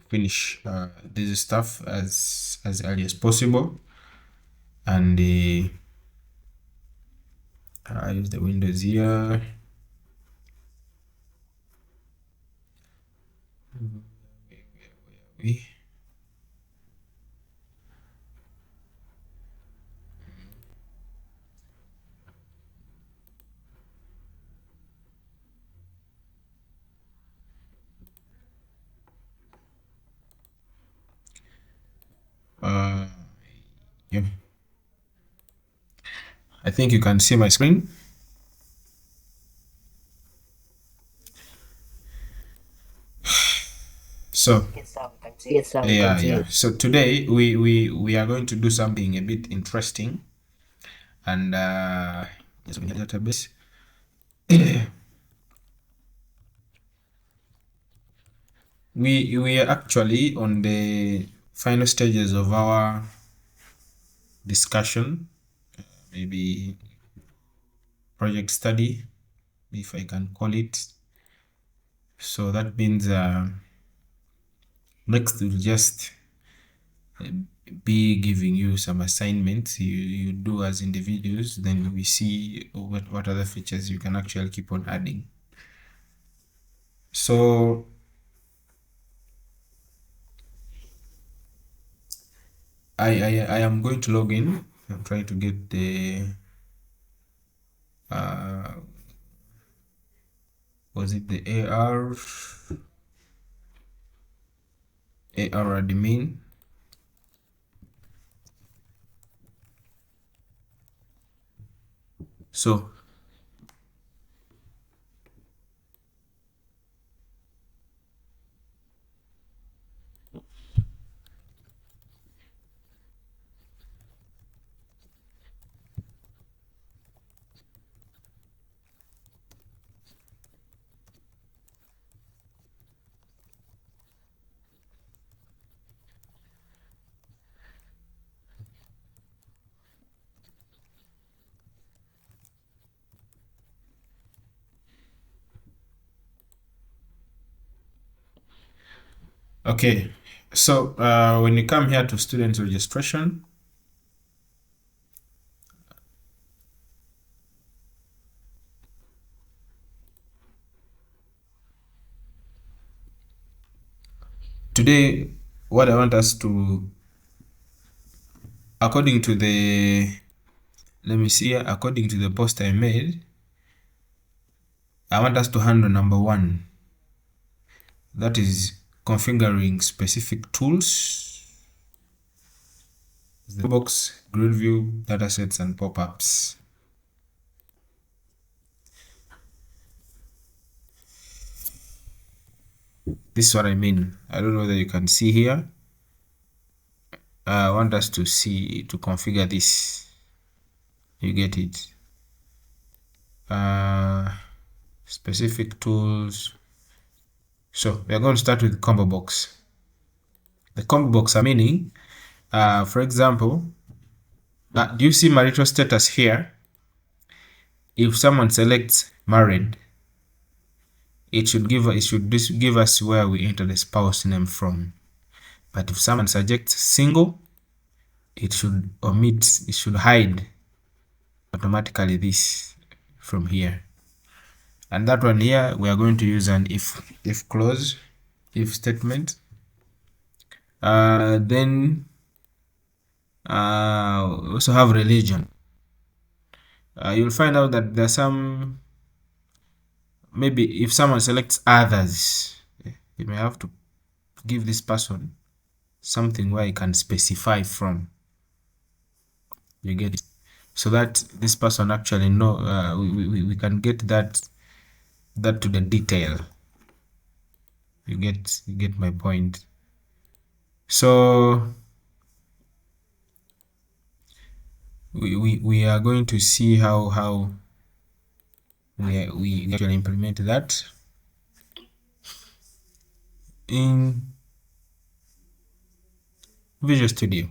finish this stuff as early as possible, and I use the windows here. Yeah. I think you can see my screen. So Yes, sir, we can see it. so today we are going to do something a bit interesting, and just in the database. We are actually on the final stages of our discussion, maybe project study, if I can call it. So that means next we'll just be giving you some assignments you do as individuals, then we see what other features you can actually keep on adding. So I am going to log in. I'm trying to get the was it the AR admin? So okay, so when you come here to student registration, today what I want us to, according to the, let me see here, according to the post I made, I want us to handle number 1, that is configuring specific tools, the box, grid view, datasets, and pop-ups. This is what I mean. I don't know whether you can see here. I want us to configure this. You get it? Specific tools. So we are going to start with combo box. The combo box are meaning, for example, do you see marital status here? If someone selects married, it should give us where we enter the spouse name from. But if someone suggests single, it should hide automatically this from here. And that one here, we are going to use an if clause, if statement. Then we also have religion. You'll find out that there's some, maybe if someone selects others, you may have to give this person something where you can specify from. You get it? So that this person actually know, we can get that to the detail. You get my point. So we are going to see how we actually implement that in Visual Studio.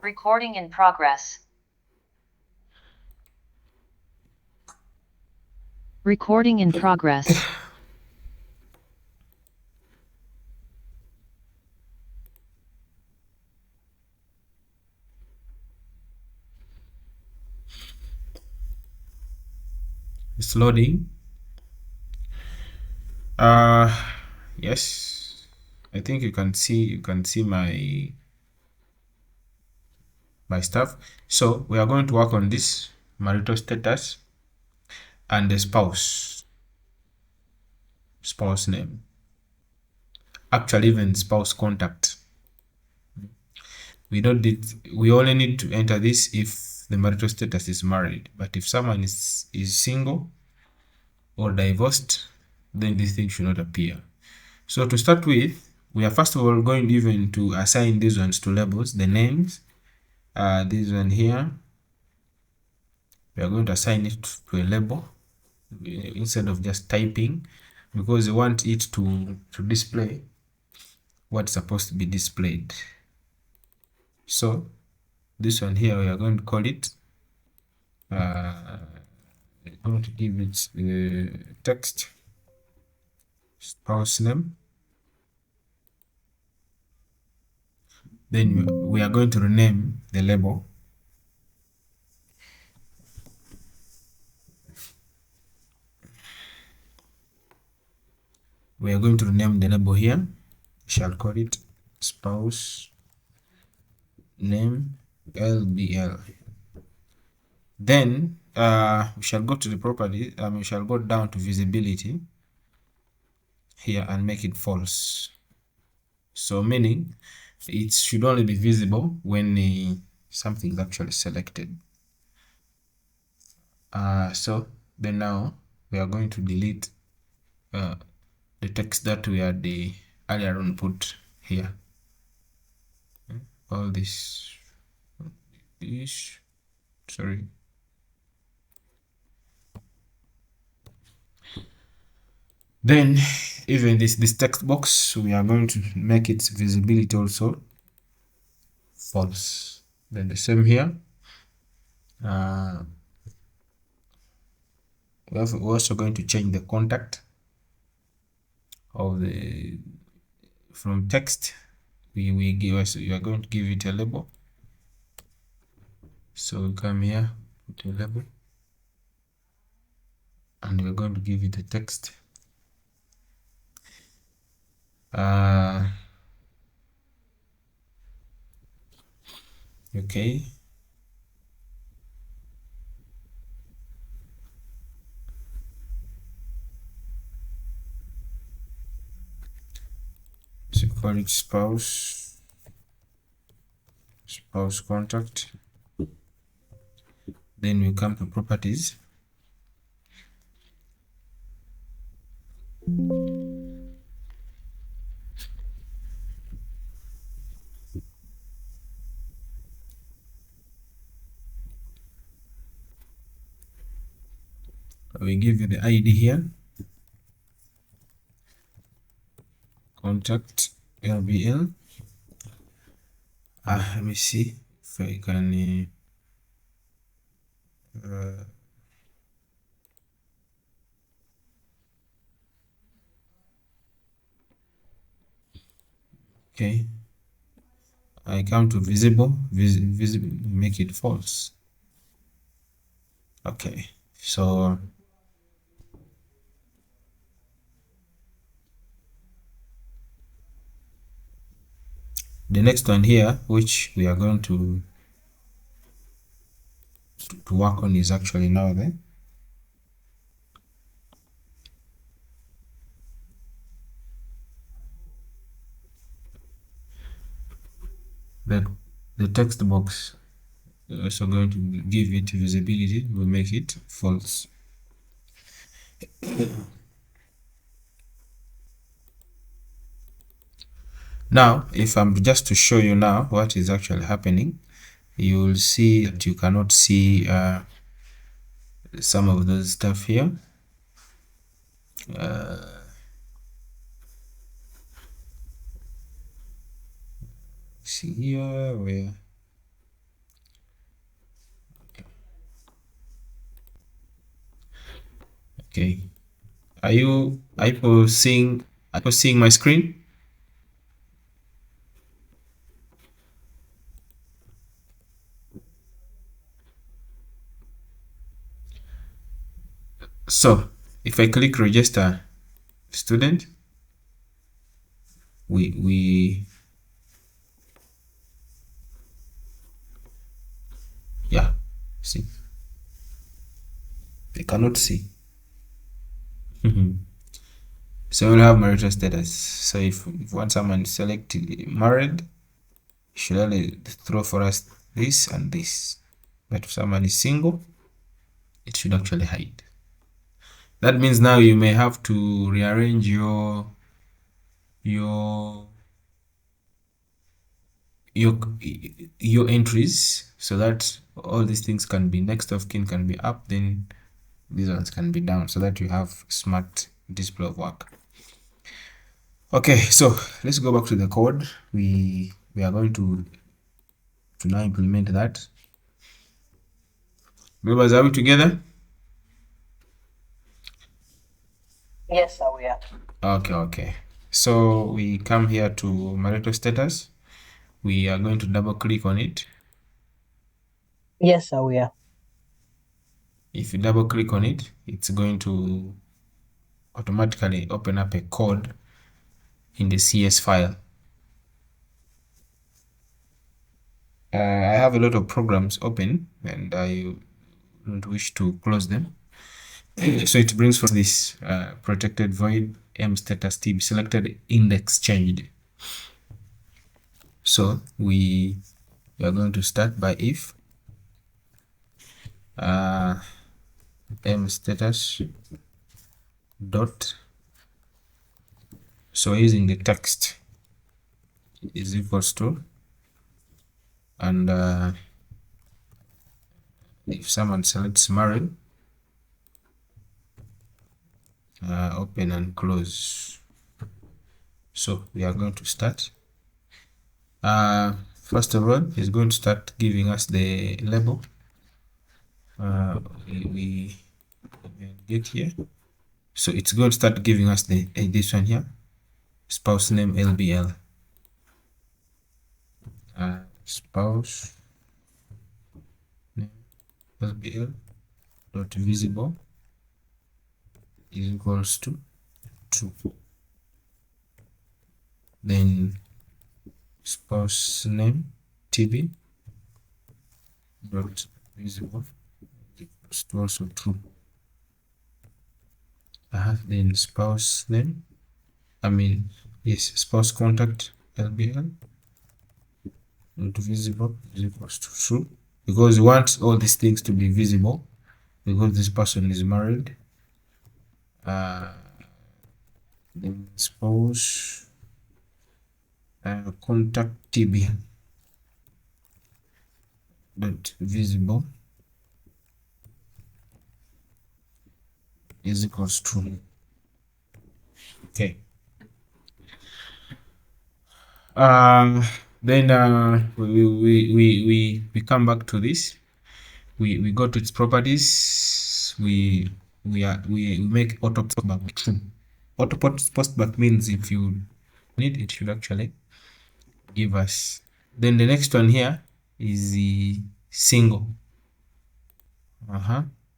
Recording in progress. Recording in progress. It's loading. Yes, I think you can see my stuff. So we are going to work on this marital status and the spouse name, actually even spouse contact. We only need to enter this if the marital status is married, but if someone is single or divorced, then this thing should not appear. So to start with, we are first of all going even to assign these ones to labels, the names. This one here, we are going to assign it to a label instead of just typing, because we want it to display what's supposed to be displayed. So this one here, we are going to call it I'm going to give it text spouse name. Then we are going to rename the label. We are going to rename the label here. We shall call it spouse name LBL. Then we shall go to the property. We shall go down to visibility here and make it false. So meaning it should only be visible when something is actually selected. So then now we are going to delete the text that we had earlier on put here. All this, sorry. Then even this text box, we are going to make its visibility also false. Then the same here. We're also going to change the contact of from text. We are going to give it a label. So we come here, put a label, and we're going to give it a text. Okay. So call it spouse contact. Then we come to properties. We give you the ID here, contact LBL. Let me see if I can okay, I come to visible, make it false. Okay, so the next one here, which we are going to work on, is actually now the text box. We're also going to give it visibility. We'll make it false. Now, if I'm just to show you now what is actually happening, you will see that you cannot see some of those stuff here. See here where Okay. Are you seeing my screen? So if I click register student, we yeah, see, they cannot see. So we'll have marital status. So if want someone select married, should only throw for us this and this. But if someone is single, it should actually hide. That means now you may have to rearrange your entries so that all these things can be next of kin can be up, then these ones can be down, so that you have smart display of work. Okay, so let's go back to the code. We are going to now implement that. Members, are we together? Yes, sir, we are. Okay. So we come here to marital status. We are going to double click on it. Yes, sir, we are. If you double click on it, it's going to automatically open up a code in the CS file. I have a lot of programs open and I don't wish to close them. So it brings for this protected void m status tb selected index changed. So we are going to start by if m status dot, so using the text is equals to, and if someone selects married, open and close. So we are going to start. First of all, it's going to start giving us the label. We get here, so it's going to start giving us the this one here, spouse name LBL, spouse name LBL dot visible is equals to 2. Then spouse name TB dot visible is also true. Then spouse name, spouse contact LBL dot visible is equals to true, because we want all these things to be visible because this person is married. Then spouse contact TB dot visible is equals to, okay. Then we come back to this. We go to its properties. We make auto postback true. Auto postback means if you need it, should actually give us. Then the next one here is the single.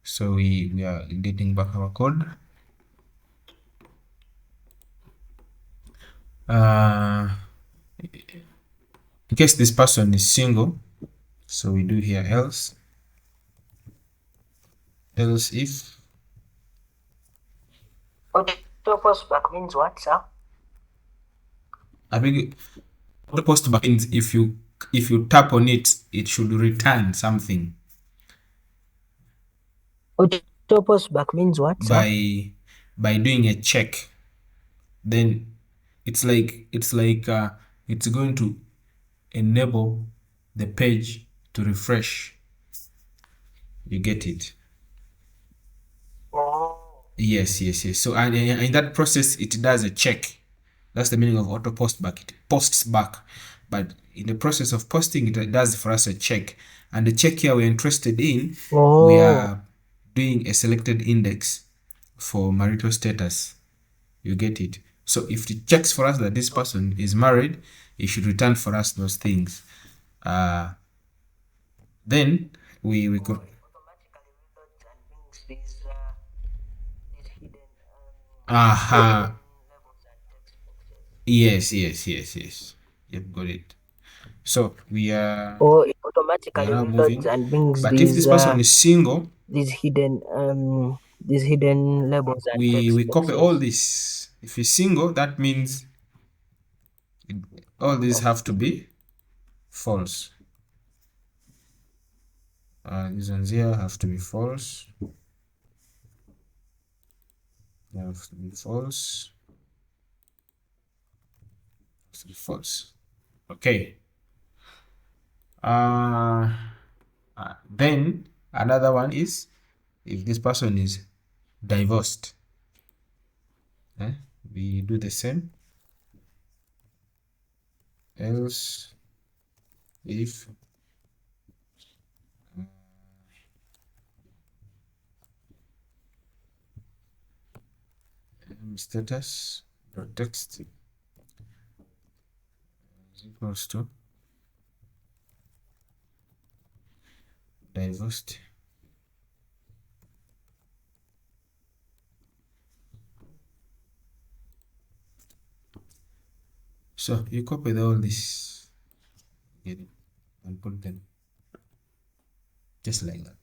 So we are getting back our code. In case this person is single, so we do here else if. Auto postback means what, sir? I think auto postback means if you tap on it, it should return something. Auto postback means what, sir? By doing a check, then it's like it's going to enable the page to refresh. You get it? Oh. Yes. So and in that process it does a check. That's the meaning of auto postback. It posts back, but in the process of posting it does for us a check, and the check here we're interested in, we are doing a selected index for marital status. You get it? So if it checks for us that this person is married, it should return for us those things. Then we could yes. You've got it. So we are Or it automatically now reloads moving. and brings But if this person is single, these hidden labels and we text copy boxes. all this. If he's single, that means all these have to be false. These ones here have to be false. They have to be false. Has to be false. Okay. Then another one is if this person is divorced. We do the same. Else if status dot text is equals to divorced. So you copy all this, get it, and put them just like that.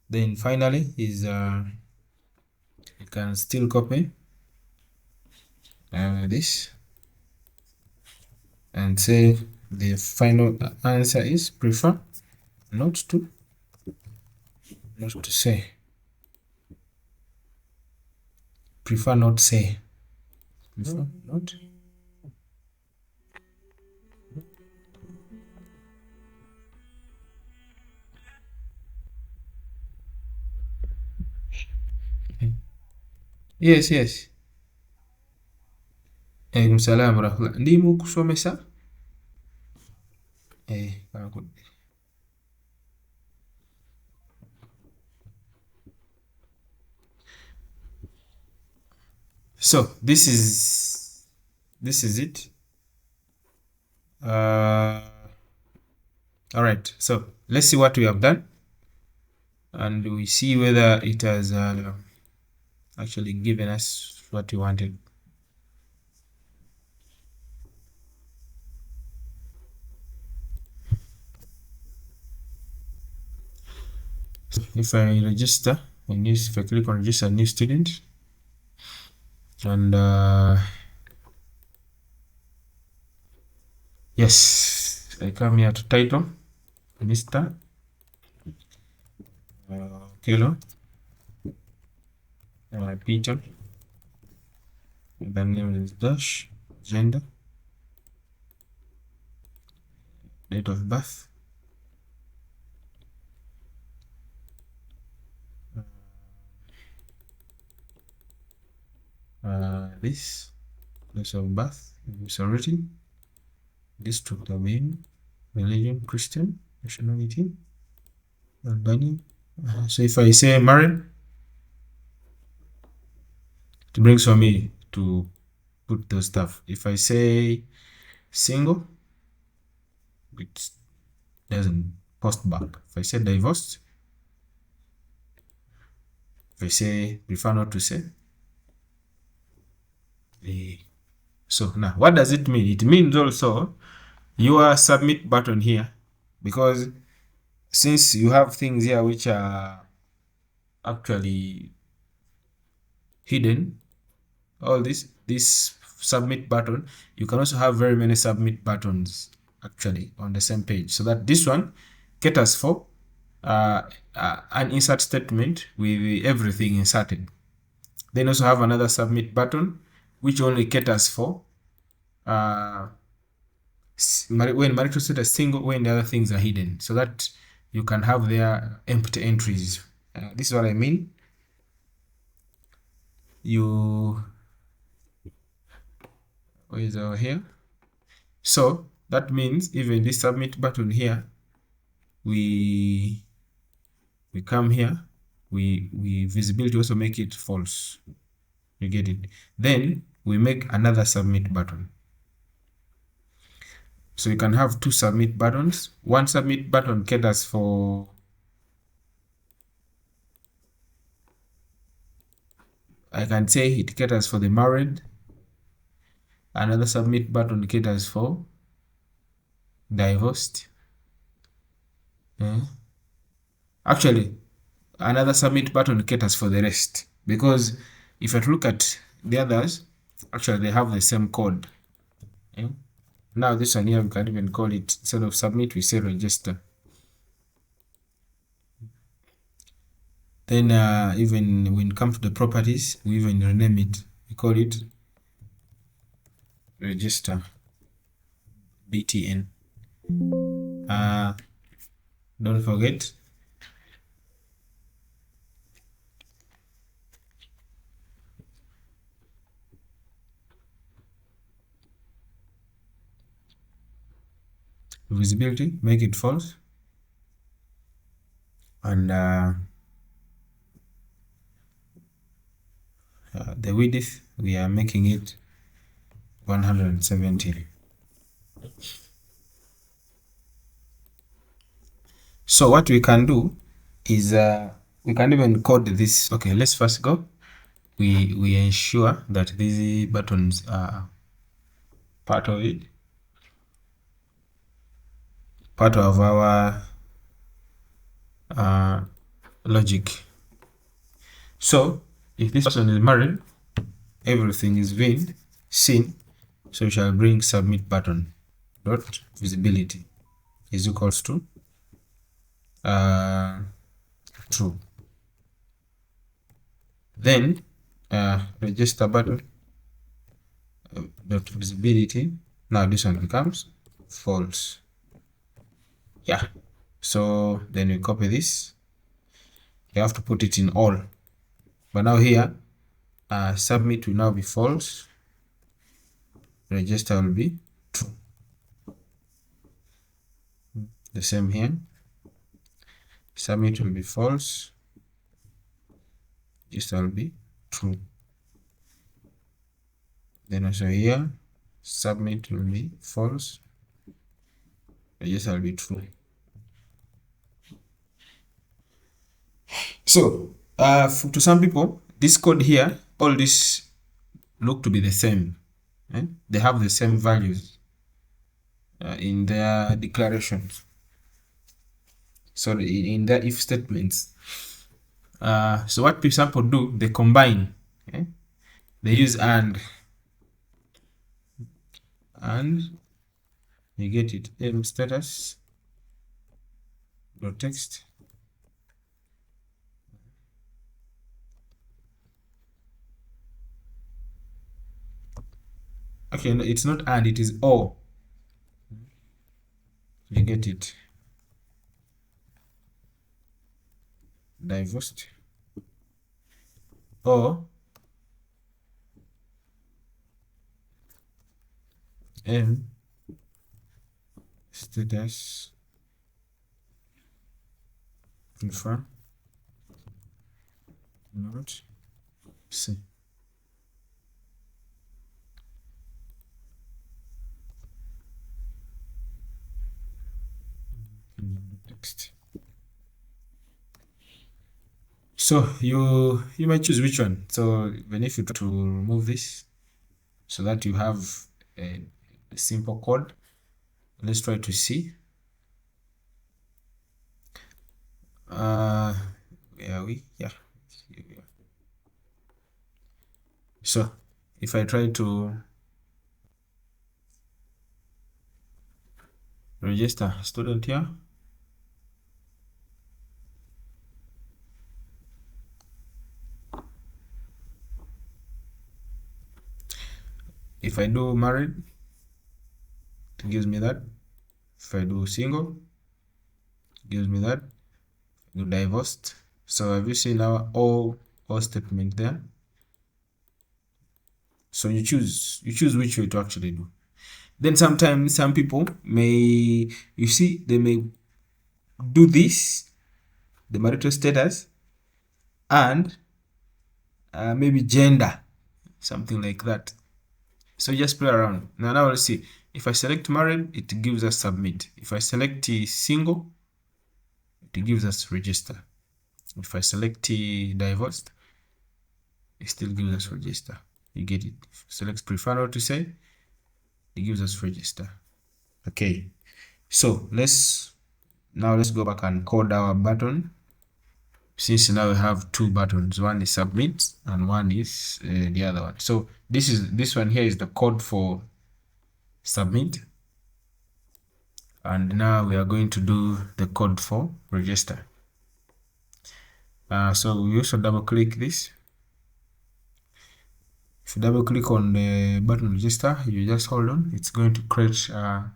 Then finally is you can still copy this and say the final answer is prefer not to say. Prefer not say. Prefer not. Yes. Salam rahmatullah. Ndimo kusomesa. So this is it. All right, so let's see what we have done and we see whether it has actually given us what we wanted. If I register if I click on register new student and yes, I come here to title Mr. Kilo, Peter, the name is dash, gender, date of birth, this place of birth, origin, district domain, religion, Christian, nationality, Albania. So if I say married, it brings for me to put those stuff. If I say single, it doesn't post back. If I say divorced, if I say prefer not to say. So now what does it mean? It means also your submit button here, because since you have things here which are actually hidden, all this submit button, you can also have very many submit buttons actually on the same page, so that this one caters for an insert statement with everything inserted. Then also have another submit button which only caters for when marital status single, when the other things are hidden, so that you can have their empty entries. This is what I mean. Where is our here? So that means even this submit button here, we come here, we visibility also make it false. You get it? Then we make another submit button. So you can have two submit buttons. One submit button caters for I can say it caters for the married. Another submit button caters for divorced. Actually, another submit button caters for the rest, because if I look at the others, actually they have the same code. Now this one here, we can even call it, instead of submit, we say register. Then even when it comes to the properties, we even rename it. We call it register btn. Don't forget visibility, make it false, and the width, we are making it 170. So what we can do is we can even code this. Okay, let's first go. We ensure that these buttons are part of it, part of our logic. So if this person is married, everything is being seen, so we shall bring submit button dot visibility is equals to true. Then register button dot visibility, now this one becomes false. Yeah, so then we copy this. You have to put it in all, but now here submit will now be false, register will be true. The same here, submit will be false, register will be true. Then also here, submit will be false, register will be true. So to some people, this code here, all this look to be the same. They have the same values in their declarations. So in their if statements. So what some people do, they combine. They use and you get it. M status dot text. Okay, no, it's not and, it is or. You get it. Divorced or M status prefer not C. Text. So you might choose which one. So benefit to remove this so that you have a simple code. Let's try to see. Where are we? Yeah. So if I try to register student here, if I do married, it gives me that. If I do single, it gives me that. If I do divorced. So have you seen our all statement there? So you choose which way to actually do. Then sometimes some people may, you see, they may do this, the marital status, and maybe gender, something like that. So just play around. Now let's see. If I select married, it gives us submit. If I select single, it gives us register. If I select divorced, it still gives us register. You get it. If I select prefer not to say, it gives us register. Okay. So let's go back and code our button. Since now we have two buttons, one is submit and one is the other one. So this one here is the code for submit, and now we are going to do the code for register. So we also double click this. If you double click on the button register, you just hold on, it's going to create an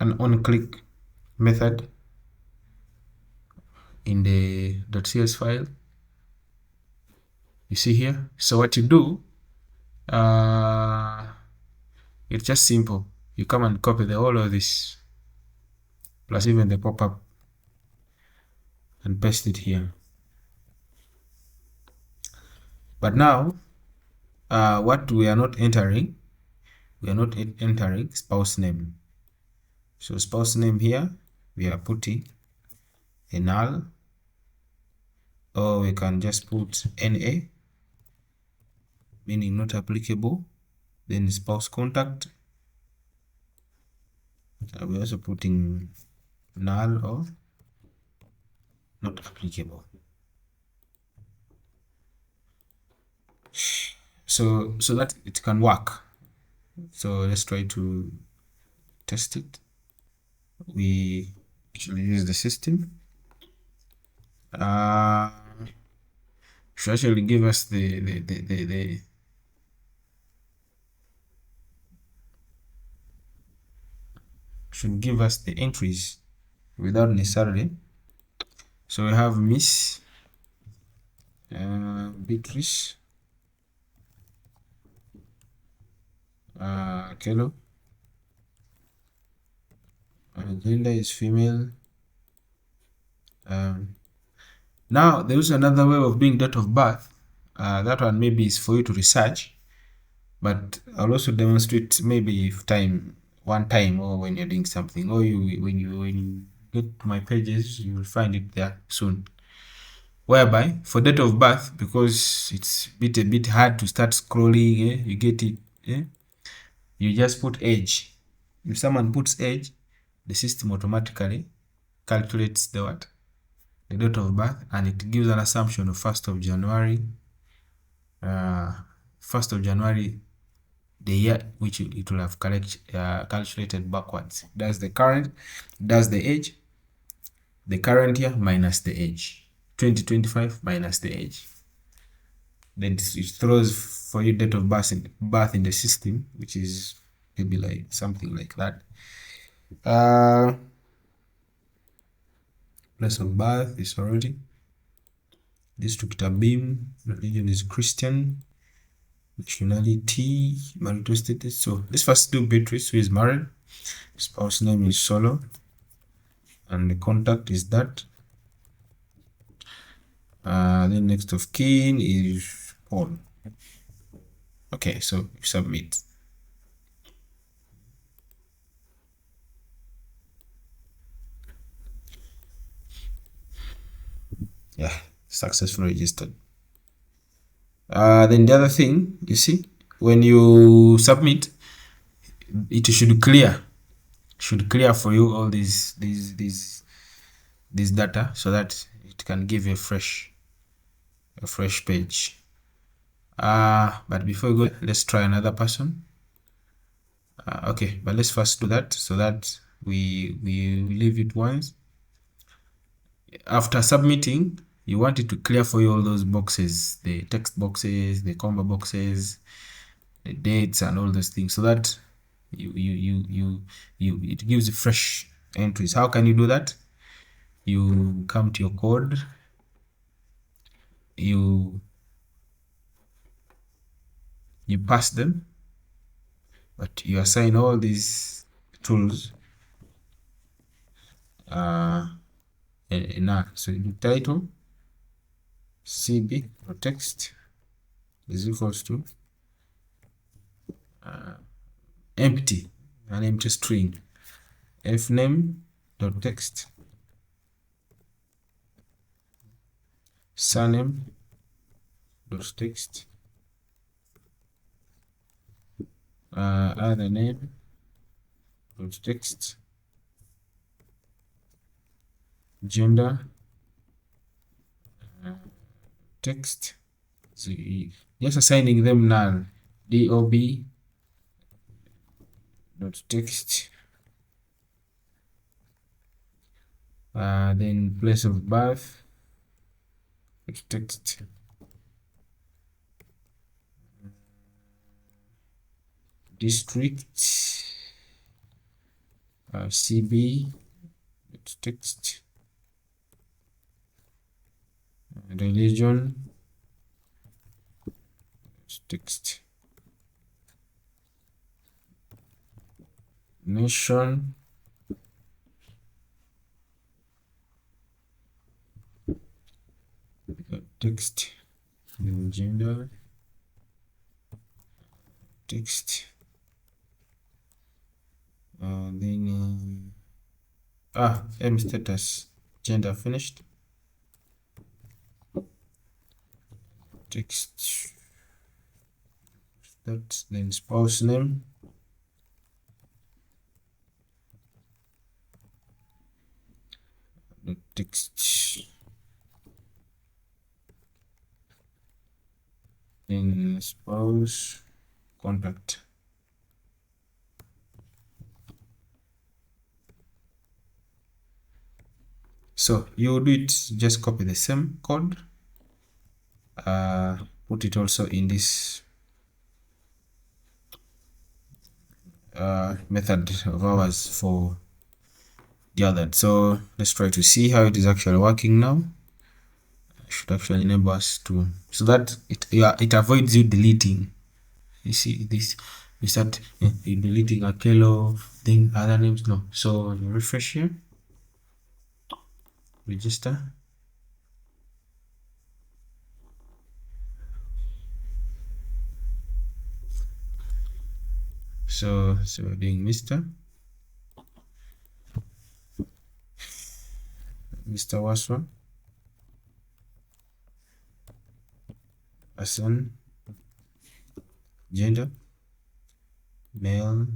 on-click method in the .cs file you see here. So what you do, it's just simple. You come and copy the whole of this plus even the pop-up and paste it here. But now what we are not entering, spouse name. So spouse name here we are putting a null, or we can just put NA, meaning not applicable. Then spouse contact, we're also putting null or not applicable. So that it can work. So let's try to test it. We actually use the system. Should actually give us should give us the entries without necessarily. So we have Miss Beatrice, Kelo, gender is female. Now there is another way of doing date of birth. That one maybe is for you to research, but I'll also demonstrate maybe if one time, or when you're doing something, or when you get to my pages, you will find it there soon. Whereby for date of birth, because it's a bit hard to start scrolling, you get it, you just put age. If someone puts age, the system automatically calculates the date of birth, and it gives an assumption of 1st of January. 1st of January, the year which it will have calculated backwards. That's the current, that's the age, the current year minus the age, 2025 minus the age. Then it throws for you date of birth in the system, which is maybe like something like that. Place of birth is already. District Abim, religion is Christian. Nationality, marital status. So let's first do Beatrice, who is married. Spouse name is Solo, and the contact is that. Then next of kin is Paul. Okay, so submit. Yeah, successfully registered. Then the other thing, you see, when you submit, it should clear for you all these data, so that it can give you a fresh page. But before we go, let's try another person. Okay, but let's first do that, so that we leave it once. After submitting, you want it to clear for you all those boxes, the text boxes, the combo boxes, the dates, and all those things, so that it gives you fresh entries. How can you do that? You come to your code, you pass them, but you assign all these tools null. So the title cb.text is equals to empty, an empty string, fname.text surname.text other name.text gender text. So just assigning them null, dob.text, then place of birth text, district cb text, religion text, nation text, gender text, then m status gender finished text, that, then spouse name text, then spouse contact. So you do it, just copy the same code, put it also in this method of ours for the other. So let's try to see how it is actually working now. I should actually enable us to, so that it avoids you deleting. You see this, you start deleting Akelo, then other names. No, so refresh here, register. So we're doing Mr. Waswa, Hassan, gender male,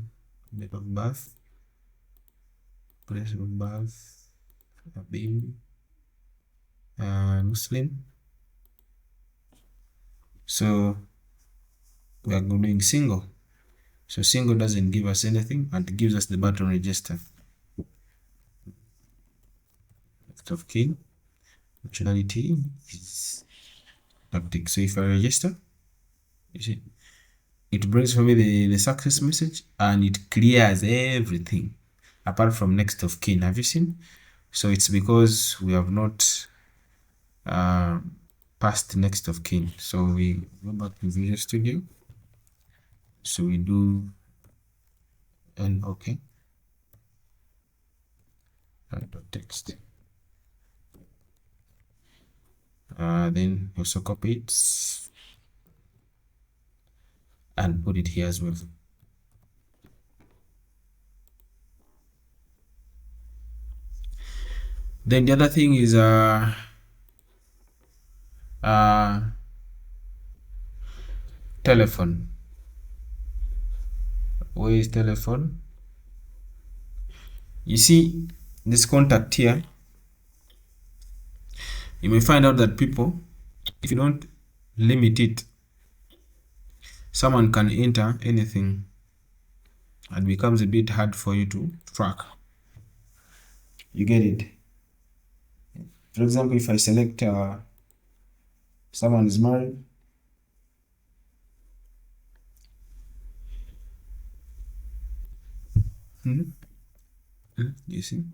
date of birth, place of birth, Abim, Muslim. So we are doing single. So single doesn't give us anything, and it gives us the button register. Next of kin, functionality is haptic. So if I register, you see, it brings for me the success message, and it clears everything apart from next of kin. Have you seen? So it's because we have not passed next of kin. So we go back to Visual Studio. So we do and okay. Text. Then also copy it and put it here as well. Then the other thing is telephone. Where is telephone? You see this contact here, you may find out that people, if you don't limit it, someone can enter anything and becomes a bit hard for you to track. You get it? For example, if I select someone is married, you see,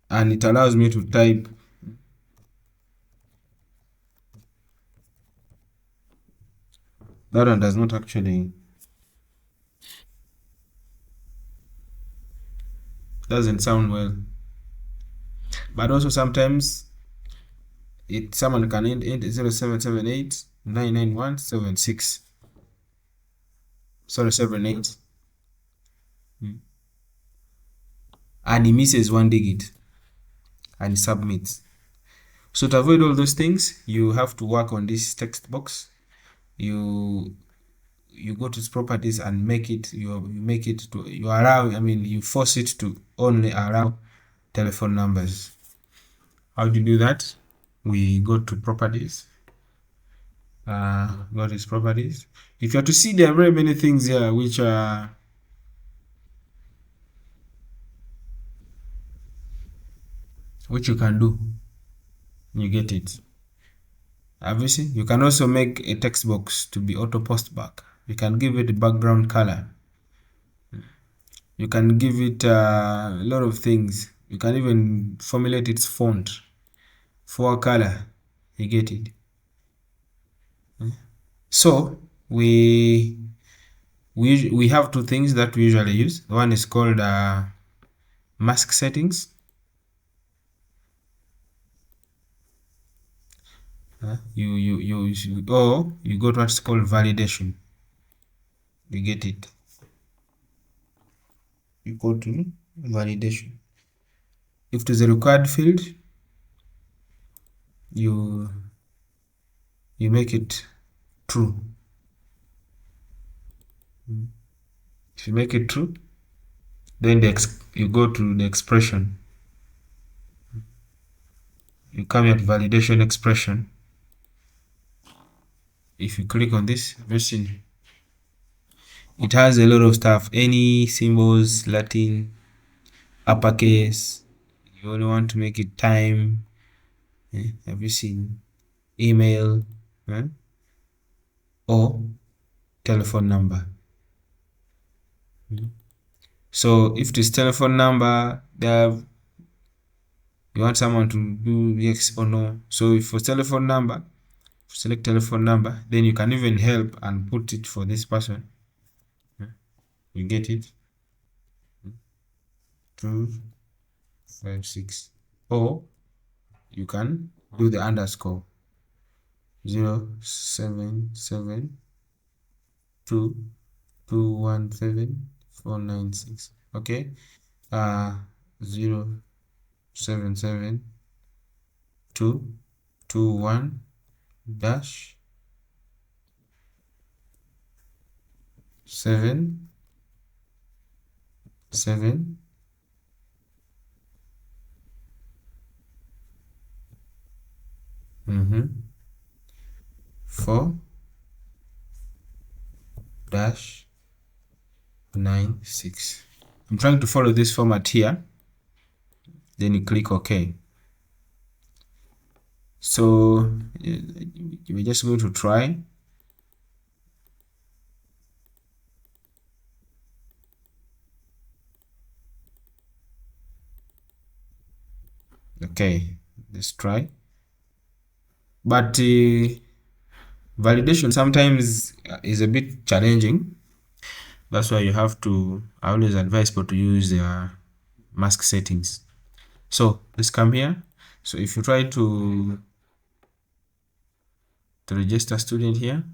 and it allows me to type that one does not actually, doesn't sound well. but also sometimes someone can end 0778 99176. Sorry, 78. And he misses one digit and submits. So to avoid all those things, you have to work on this text box. You go to its properties and make it, you force it to only allow telephone numbers. How do you do that? We go to properties. Go to its properties. If you are to see, there are very many things here which you can do. You get it. Obviously, you can also make a text box to be auto post back. You can give it a background color. You can give it a lot of things. You can even formulate its font for color. You get it. So we have two things that we usually use. One is called mask settings. You go to what's called validation. You get it. You go to validation. If it is a required field, you make it true. If you make it true, then you go to the expression. You come here to validation expression. If you click on this, it has a lot of stuff. Any symbols, Latin, uppercase. You only want to make it time. Have you seen email or telephone number? So if this telephone number, you want someone to do yes or no. So if for telephone number, select telephone number, then you can even help and put it for this person. You get it? 256. Or you can do the underscore 0772217 okay. 077221 dash 7 4 dash 96. I'm trying to follow this format here. Then you click OK. So we're just going to try. Okay, let's try. But validation sometimes is a bit challenging. That's why you have to, I always advise people to use their mask settings. So let's come here. So if you try to register student here,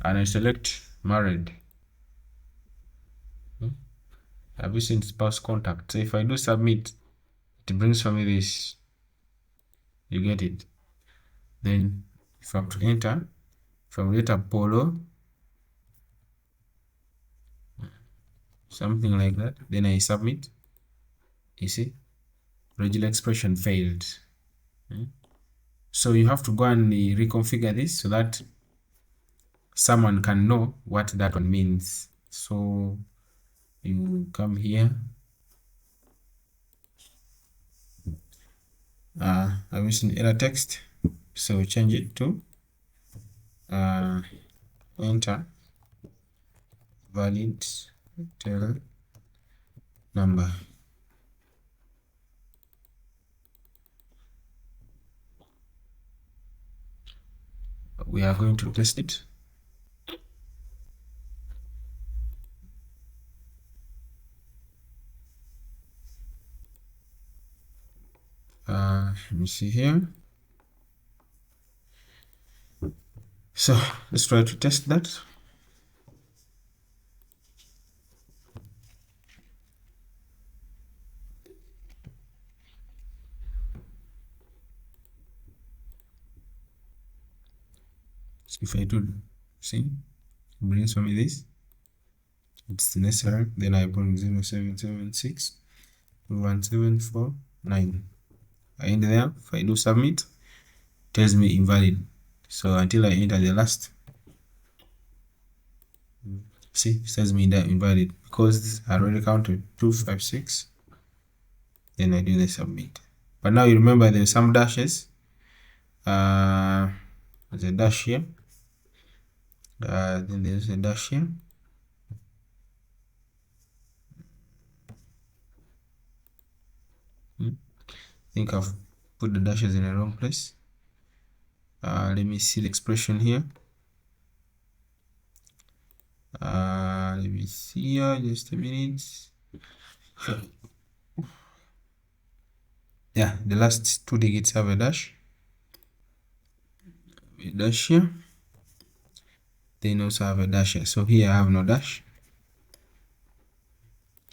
and I select married, have you seen spouse contact? So if I do submit, it brings for me this. You get it. Then if I have to enter, from letter Polo, something like that, then I submit. You see, regular expression failed. So you have to go and reconfigure this so that someone can know what that one means. So you come here. I'm using error text, so change it to enter valid tel number. We are going to test it. let me see here. So let's try to test that. So if I do, see, brings for me this, it's necessary, then I put 0776 1749. I enter there. If I do submit, tells me invalid. So until I enter the last, see, it tells me that invalid because I already counted 256. Then I do the submit. But now you remember there's some dashes. There's a dash here. Then there's a dash here. I think I've put the dashes in the wrong place. Let me see the expression here. Let me see here, just a minute. Yeah, the last two digits have a dash. A dash here. Then also have a dash here. So here I have no dash.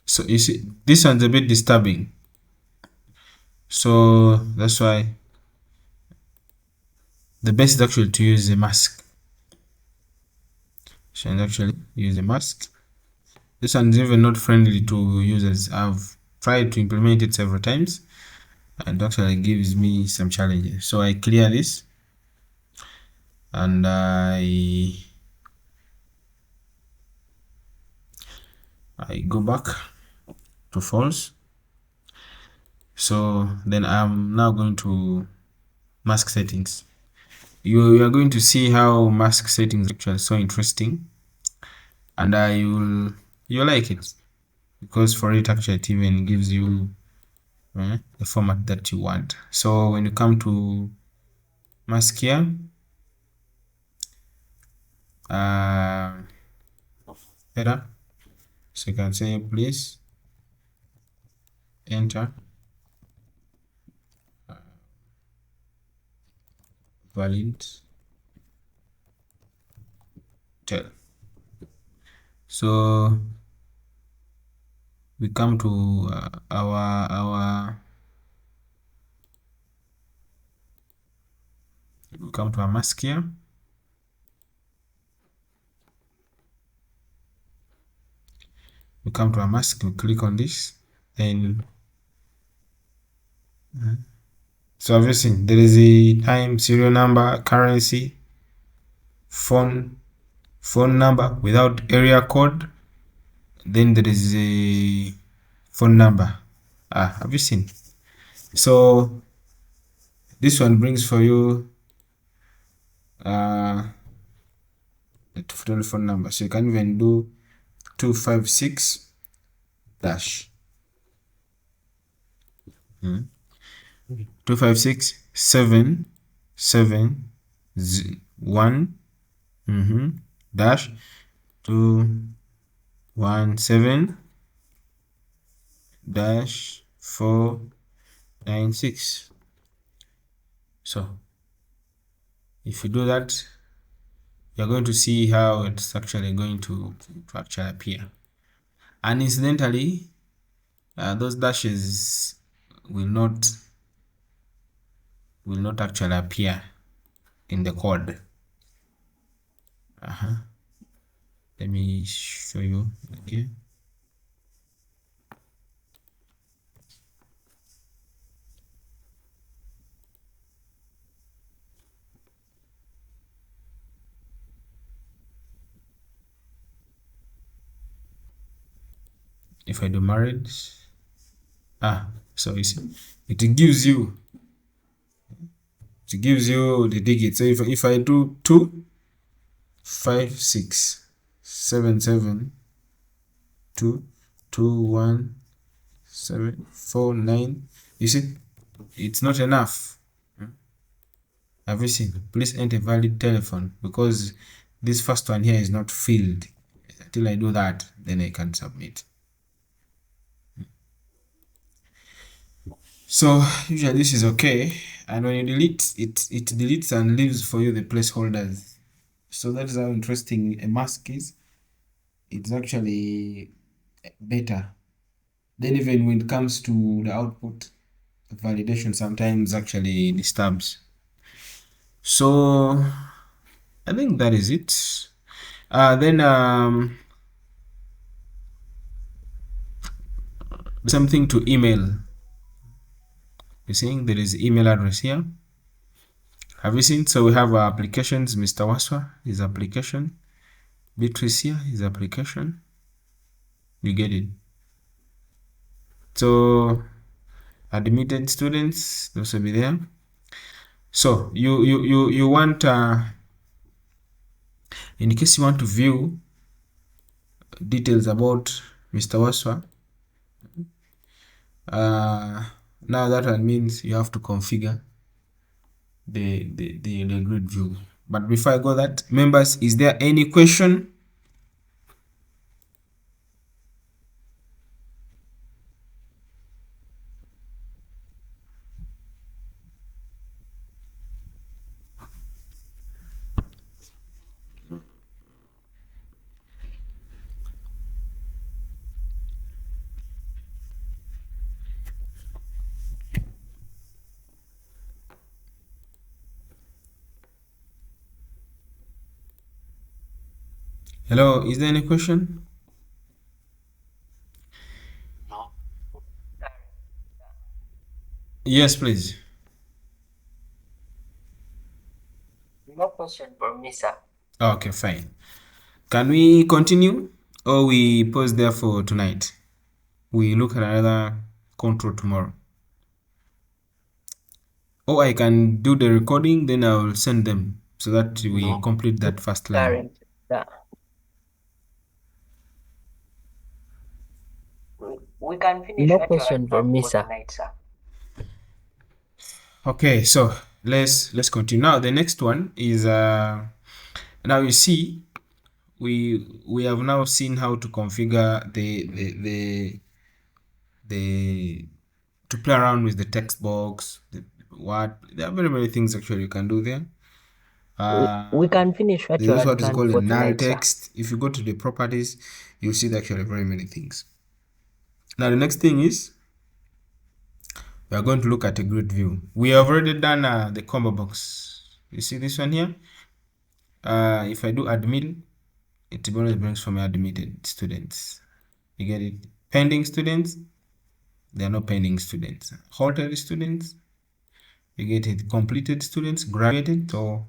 So you see, this one's a bit disturbing. So that's why the best is actually to use a mask. So actually use a mask. This one's even not friendly to users. I've tried to implement it several times and actually gives me some challenges. So I clear this and I go back to false. So then I'm now going to mask settings. You are going to see how mask settings are actually so interesting, and you'll like it because for it actually it even gives you the format that you want. So when you come to mask here, header, so you can say please enter valid tell. So we come to our mask here. We come to our mask, we click on this, then so have you seen there is a time, serial number, currency, phone number without area code, then there is a phone number. Have you seen? So this one brings for you the phone number, so you can even do 256 dash 256 771 dash 217 dash 496. So if you do that, you're going to see how it's actually going to actually appear. And incidentally, those dashes will not actually appear in the code. Let me show you. Okay. If I do married, so you see, it gives you the digits. So if I do 2 5 6 7 7 2 2 1 7 4 9, you see, it's not enough. Have you seen? Please enter valid telephone, because this first one here is not filled. Until I do that, then I can submit. So usually this is okay, and when you delete it, it deletes and leaves for you the placeholders. So that's how interesting a mask is. It's actually better. Then even when it comes to the output, validation sometimes actually disturbs. So I think that is it. Then something to email. You're seeing there is email address here. Have you seen? So we have our applications. Mr. Waswa is application. Beatrice here is application. You get it. So admitted students, those will be there. So you want in case you want to view details about Mr. Waswa, now that one means you have to configure the grid view. But before I go that, members, is there any question? Hello, is there any question? No. Yes, please. No question for me, sir. Okay, fine. Can we continue or we pause there for tonight? We look at another control tomorrow. Or I can do the recording, then I will send them so that we complete that first line. We can finish. No question for me, sir. Okay, so let's continue. Now the next one is now you see we have now seen how to configure the to play around with the text box. There are very things actually you can do there. We can finish what you There's had what is planned called a for null tonight, sir. text. If you go to the properties, you'll see that actually very many things. Now the next thing is we are going to look at a grid view. We have already done the combo box. You see this one here? If I do admit, it always brings for me admitted students. You get it? Pending students, they are not pending students. Halted students, you get it? Completed students, graduated. So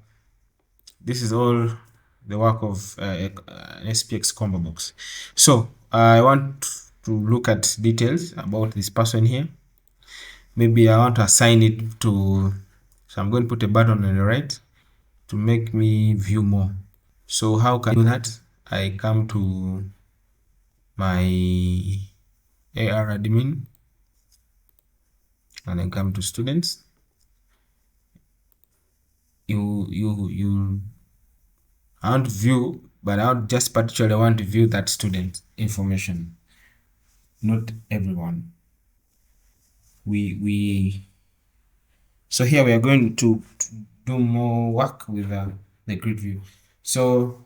this is all the work of an Aspxcombox. So I want to look at details about this person here. Maybe I want to assign it to, so I'm going to put a button on the right to make me view more. So how can I do that? I come to my AR admin and then come to students. I want to view, but I don't just particularly want to view that student information, not everyone. So here we are going to do more work with the grid view. So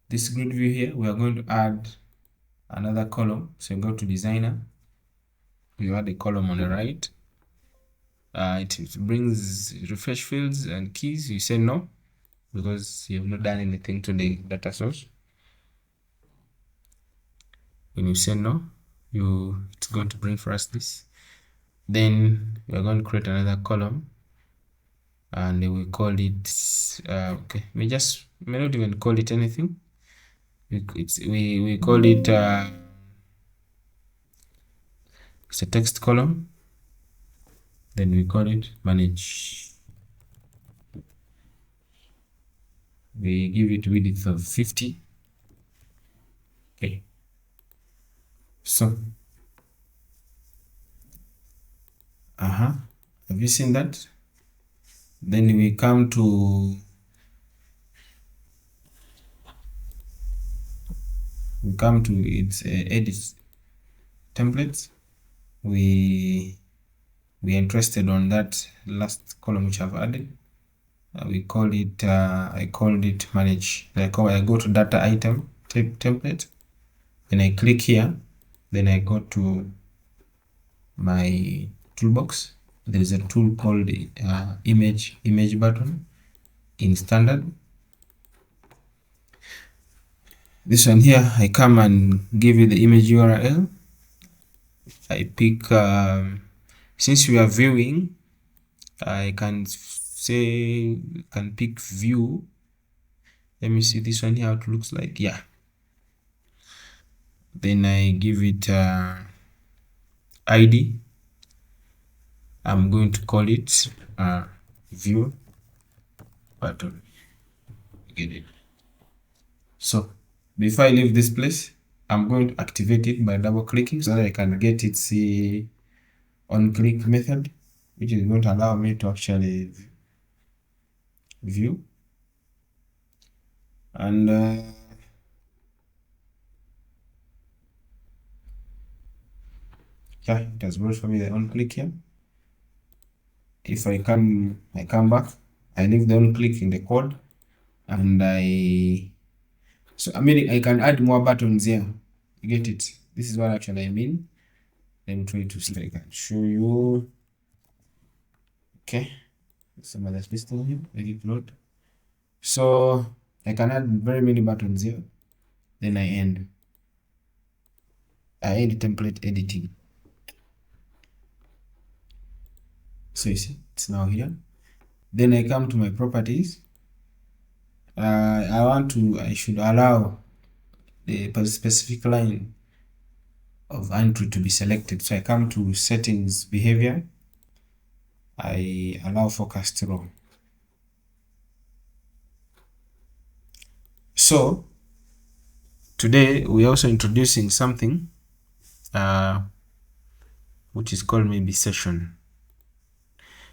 this grid view here, we are going to add another column. So go to designer, you add a column on the right. It brings refresh fields and keys. You say no because you have not done anything to the data source. When you say no, it's going to bring for us this. Then we are going to create another column and we call it okay, we may not even call it anything. We call it it's a text column. Then we call it manage. We give it width of 50. Okay. So have you seen that? Then we come to its edit templates. we are interested on that last column which I've added. We call it I called it manage. I go to data item template, then I click here, then I go to my toolbox. There is a tool called image button in standard. This one here, I come and give you the image URL. I pick since we are viewing, I can pick view. Let me see this one here how it looks like. Yeah, then I give it ID. I'm going to call it view button. Get it? So before I leave this place, I'm going to activate it by double clicking so that I can get its on click method, which is going to allow me to actually view. And yeah, it has brought for me the on click here. If I come back, I leave the on click in the code, and I mean I can add more buttons here. You get it? This is what actually I mean. Let me try to see if I can show you. Okay, some other system here. Let it load. So I can add very many buttons here. Then I end template editing. So you see, it's now here. Then I come to my properties. I should allow the specific line of entry to be selected. So I come to settings, behavior. I allow focused row. So today we're also introducing something which is called maybe session.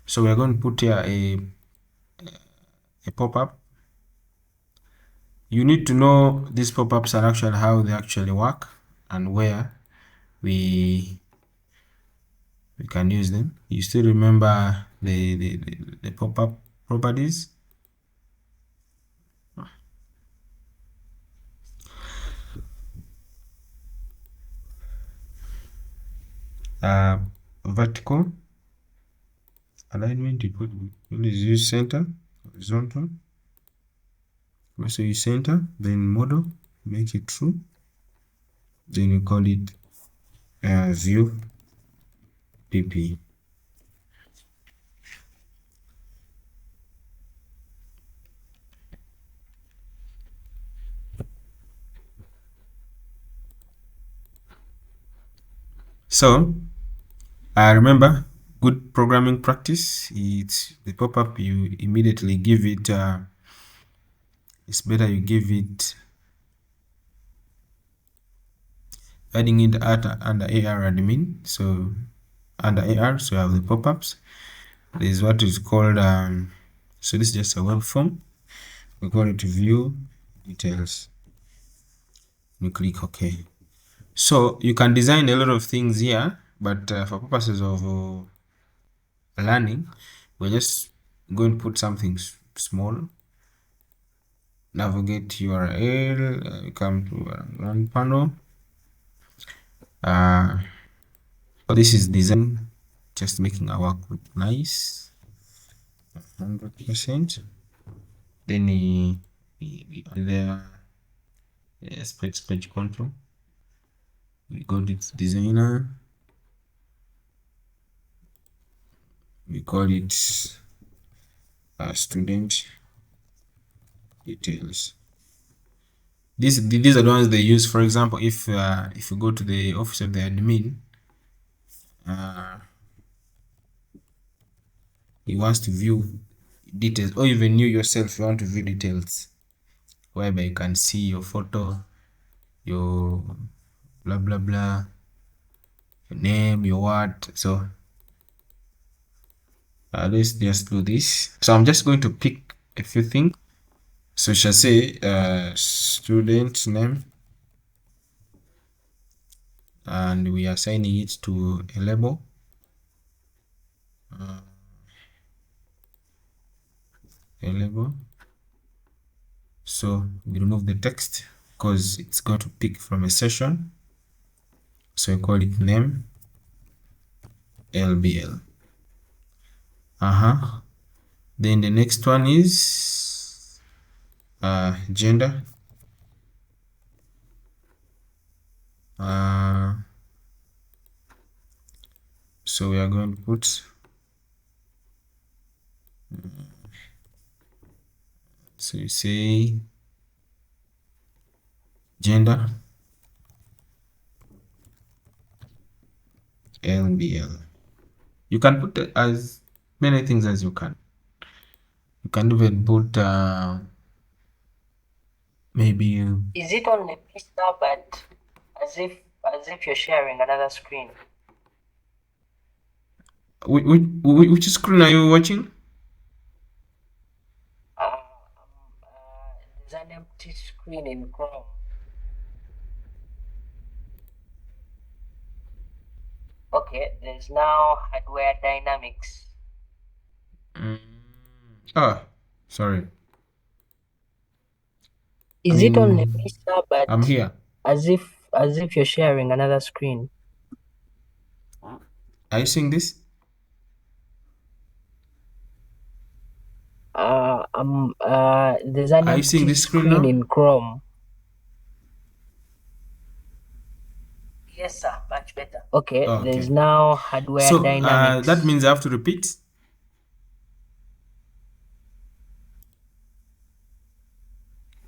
So we're going to put here a pop-up. You need to know these pop-ups are actually how they actually work and where we can use them. You still remember the pop-up properties? Vertical alignment, you put use center, horizontal. So you center, then model, make it true, then you call it view pp. So remember, good programming practice, it's the pop-up, you immediately give it it's better you give it adding it under AR admin. So under AR, so you have the pop-ups. There is what is called so this is just a web form. We call it view details. You click OK. So you can design a lot of things here, but for purposes of learning, we're just going to put something small. Navigate URL, come to run panel. So this is design, just making our work look nice, 100%. Then there page control. We got it designer. We call it student details. These are the ones they use. For example, if you go to the office of the admin, he wants to view details, or even you yourself, you want to view details, whereby you can see your photo, your blah blah blah, your name, your what. So let's just do this. So I'm just going to pick a few things. So shall say student name, and we are assigning it to a label. So we remove the text because it's going to pick from a session. So we call it name LBL. Then the next one is gender. So we are going to put so you say gender LBL. You can put as many things as you can. You can even put maybe. Is it on a pista, but as if you're sharing another screen? Which screen are you watching? There's an empty screen in Chrome. Okay, there's now hardware dynamics. Sorry. Is it on a pista, but I'm here. as if you're sharing another screen? Are you seeing this? There's an Are you seeing empty this screen screen now? in Chrome. Yes, sir, much better. Okay, Okay. there's now hardware So dynamics. that means I have to repeat.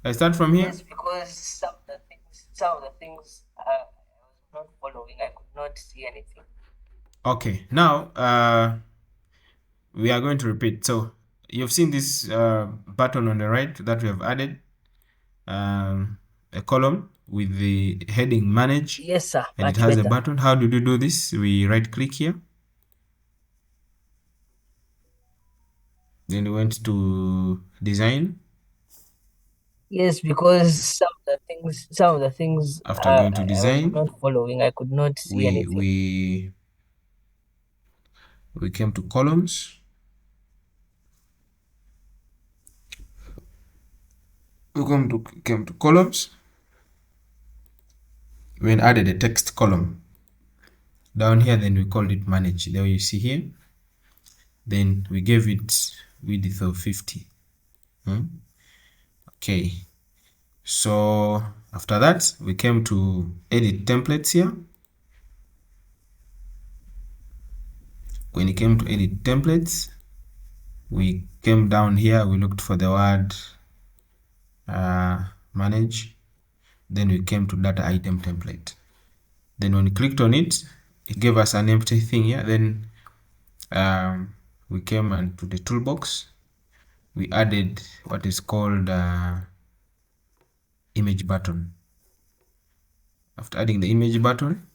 I start from here. Yes, because some of the things I was not following. I could not see anything. Okay, now we are going to repeat. So you've seen this button on the right that we have added, a column with the heading manage. Yes, sir. And it has a button. How did you do this? We right click here. Then we went to design. Yes, because some of the things After going to design, I was not following. I could not see anything. We came to columns. Came to columns. We added a text column down here. Then we called it manage. There you see here. Then we gave it width of 50. Okay. So after that, we came to edit templates here. When you came to edit templates, we came down here, we looked for the word manage. Then we came to data item template. Then when we clicked on it, it gave us an empty thing here. Then we came to the toolbox. We added what is called image button. After adding the image button,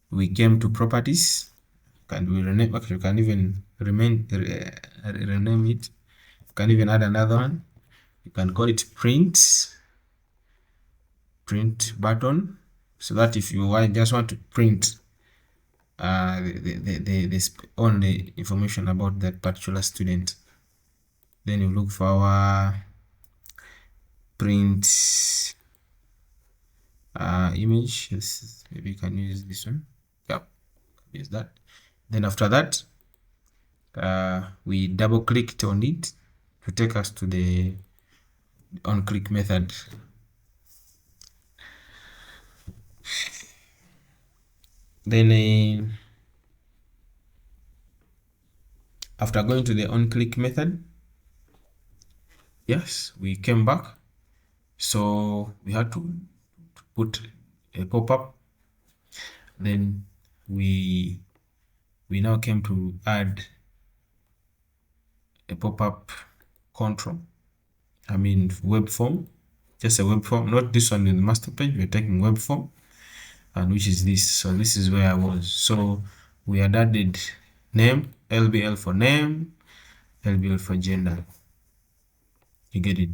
we came to properties. Can we rename? Actually, you can even rename it. You can even add another one. You can call it print button, so that if you just want to print only information about that particular student, then you look for our print image. Maybe you can use this one. Yep, use that. Then after that, we double clicked on it to take us to the on click method. Then after going to the on click method, yes, we came back. So we had to put a pop-up. Then we now came to add a pop-up control. I mean web form, just a web form, not this one in the master page. We're taking web form, and which is this. So this is where I was. So we had added name, LBL for name, LBL for gender. You get it?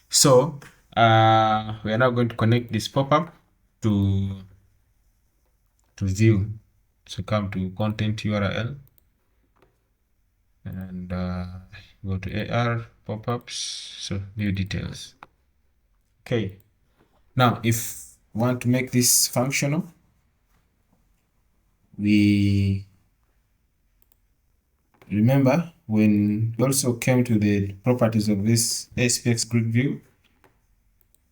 So we are now going to connect this pop-up to to view. So come to content URL and go to AR pop-ups, so view details. Okay, now if we want to make this functional, we remember when we also came to the properties of this aspxgridview,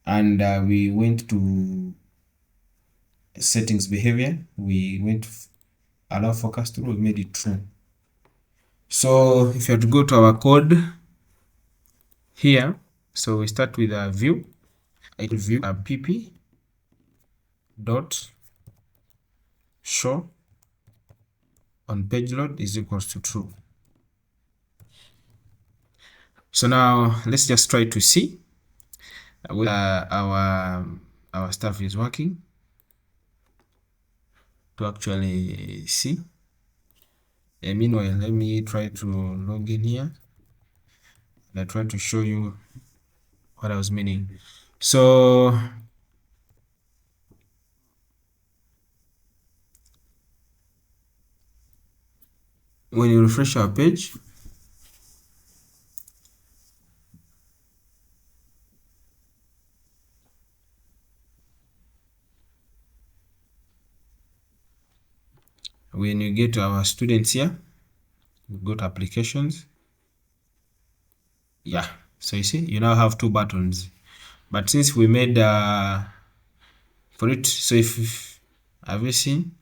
and we went to settings behavior, we went to allow focus to, we made it true. So if you have to go to our code here, so we start with a view, view a pp dot show on page load is equals to true. So now let's just try to see whether our stuff is working, to actually see. And meanwhile, let me try to log in here and I try to show you what I was meaning. So when you refresh our page, when you get to our students here, we go to applications. Yeah, so you see, you now have two buttons. But since we made for it, so if have you seen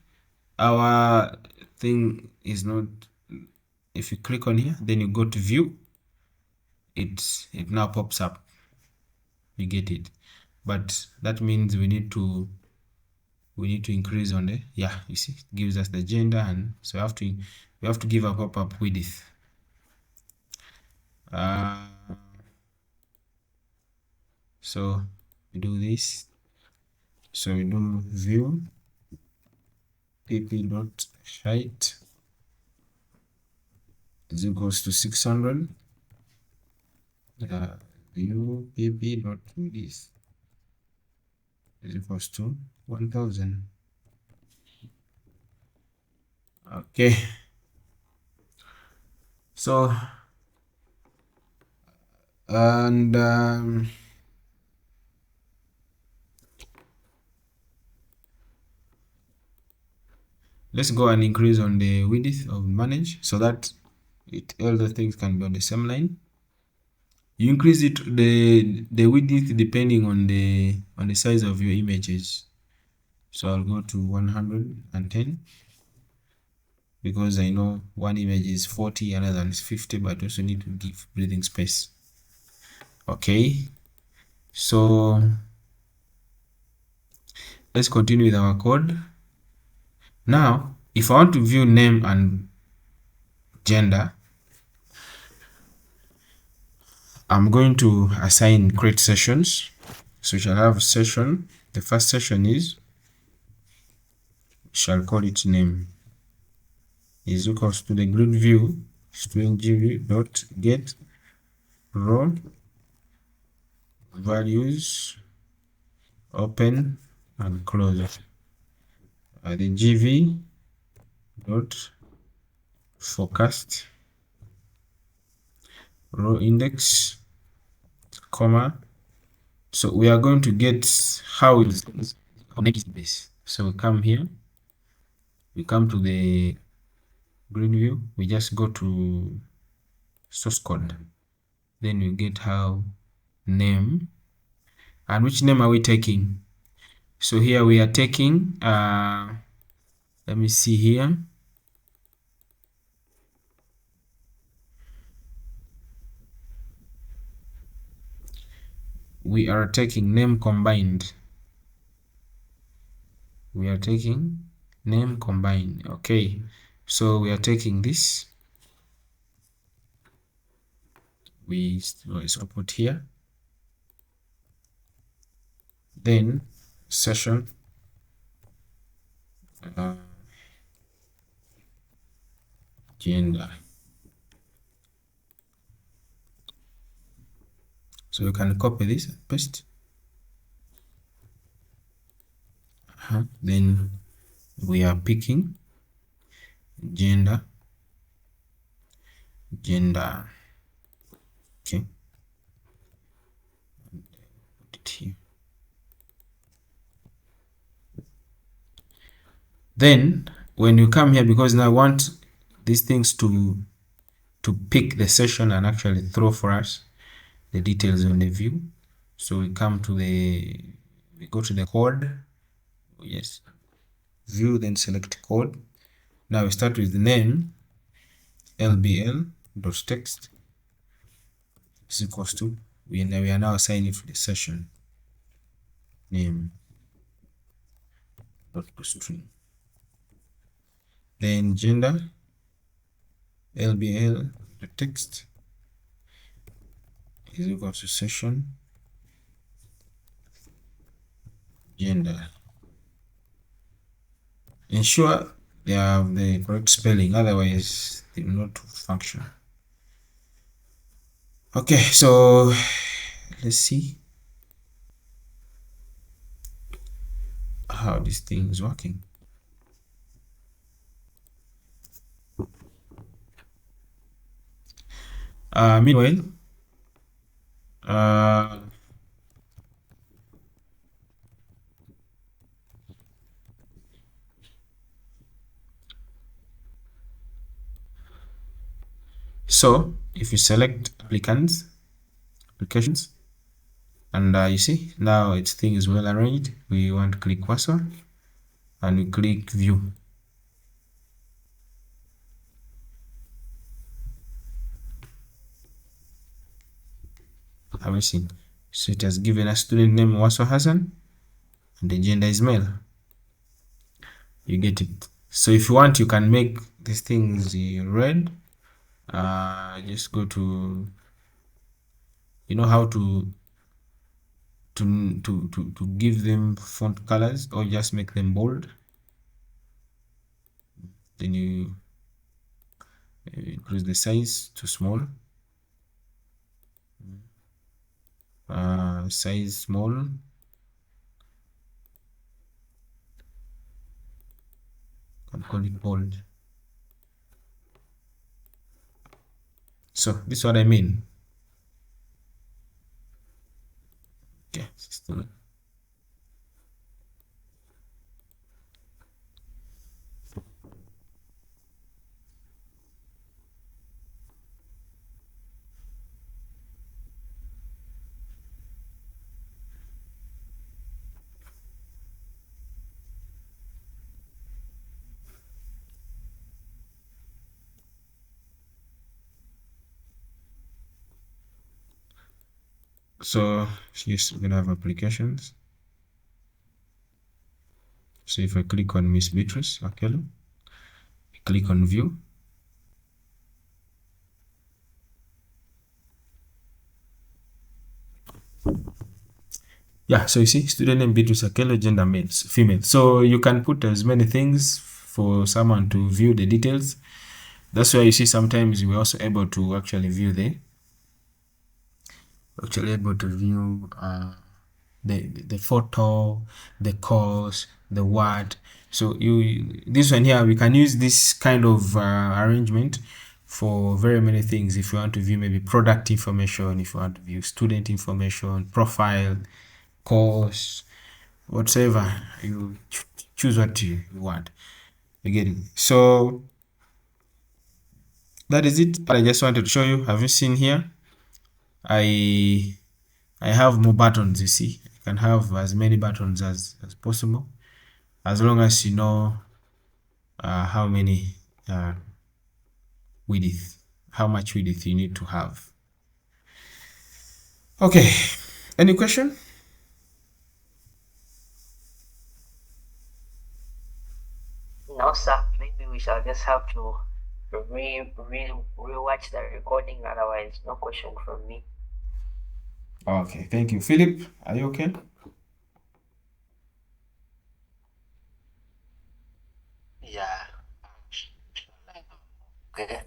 our thing is not, if you click on here, then you go to view, it now pops up. You get it, but that means we need to increase on the, yeah, you see, it gives us the gender, and so we have to give a pop-up width. So we do this, so we do view pp dot height is equals to 600, view pp dot width is equals to 1000. Okay, so and let's go and increase on the width of manage, so that all the things can be on the same line. You increase it the width depending on the size of your images. So I'll go to 110 because I know one image is 40, another one is 50, but also need to give breathing space. Okay, so let's continue with our code. Now, if I want to view name and gender, I'm going to assign create sessions. So we shall have a session. The first session is, shall call it name, is equals to the grid view string gv dot get row values open and close. The gv dot forecast row index comma. So we are going to get how it's connected base. So we come here, we come to the grid view, we just go to source code, then we get how name, and which name are we taking? So here we are taking let me see here, we are taking name combined. We are taking name combined. Okay, so we are taking this, we put here, then session gender. So you can copy this and paste. Then we are picking gender. Okay, put it here. Then when you come here, because now I want these things to pick the session and actually throw for us the details on the view. So we come to we go to the code, yes, view, then select code. Now we start with the name, lbl.text is equals to, we are now assigning to the session name dot string. Then gender, lbl.text is equals to session gender. Ensure they have the correct spelling, otherwise they will not function. Okay, so let's see how this thing is working. Meanwhile, so if you select applications, and you see now its thing is well arranged. We want to click cursor and we click view. Have you seen? So it has given us student name Waso Hassan and the gender is male. You get it. So if you want, you can make these things red. Just go to, you know how to give them font colors, or just make them bold. Then you increase the size to small, size small, can call it bold. So this is what I mean. Okay, so yes, we're gonna have applications. So if I click on Miss Beatrice Akelo, click on view, yeah, so you see student name Beatrice Akelo, gender female. So you can put as many things for someone to view the details. That's why you see sometimes we're also able to actually view the the photo, the course, the word. So this one here, we can use this kind of arrangement for very many things. If you want to view maybe product information, if you want to view student information, profile, course, whatever, you choose what you want. Again, so that is it. I just wanted to show you. Have you seen here? I have more buttons. You see, you can have as many buttons as possible, as long as you know how many how much width you need to have. Okay, any question? No, sir. Maybe we shall just have to re-watch the recording. Otherwise, no question from me. Okay, thank you. Philip, are you okay? Yeah. Okay.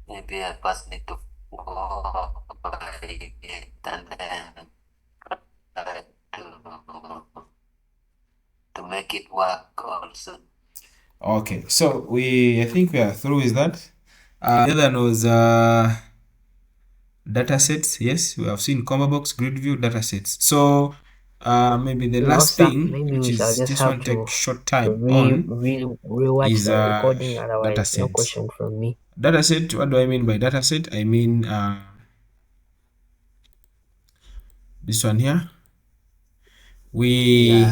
Maybe I first need to go by it and then try to make it work also. Okay, so I think we are through with that. The other one was datasets. Yes, we have seen combobox, grid view, datasets. So maybe the Now, last sir, thing, maybe which we shall is just this have one to take short time on, rewatch is the recording. Otherwise, no datasets. question from me. Dataset. What do I mean by dataset? I mean this one here. Yeah, We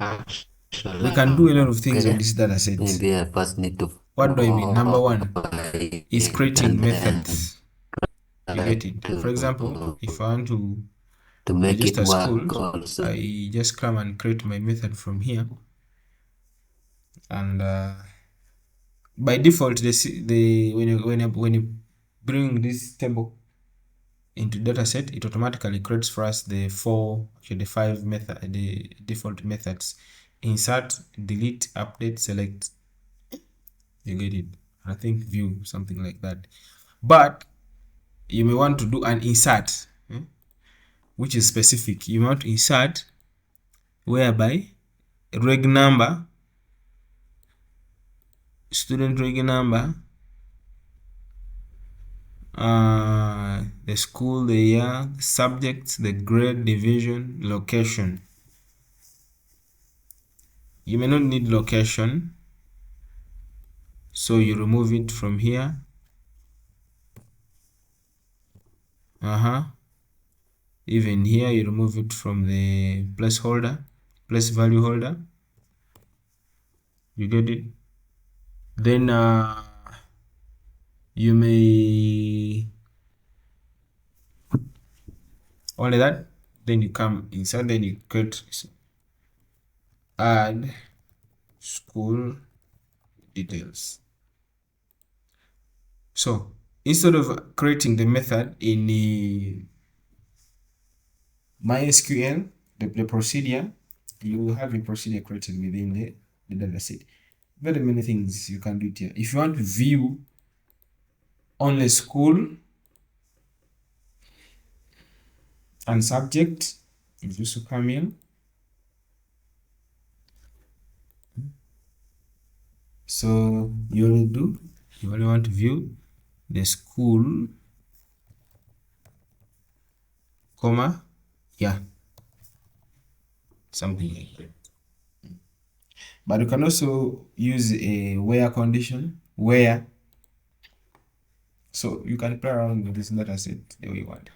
actually, can do a lot of things on okay. this dataset. Maybe I first need to What do I mean? Number go one by is it creating and then methods. You try get it. For example, if I want to make it register school, work also. I just come and create my method from here, and by default, when you bring this table into dataset, it automatically creates for us the five method, the default methods: insert, delete, update, select. You get it? I think view, something like that. But you may want to do an insert, which is specific. You want to insert whereby reg number, student reg number, the school, the year, the subjects, the grade, division, location. You may not need location, so you remove it from here. Even here you remove it from the place value holder. You get it? Then you may only that. Then you come inside, then you create add school details. So instead of creating the method in the MySQL, the procedure, you will have a procedure created within the dataset. Very many things you can do it here. If you want to view only school and subject, you just come in. So you only want to view the school, comma, yeah, something like that. But you can also use a where condition, where. So you can play around with this data set the way you want.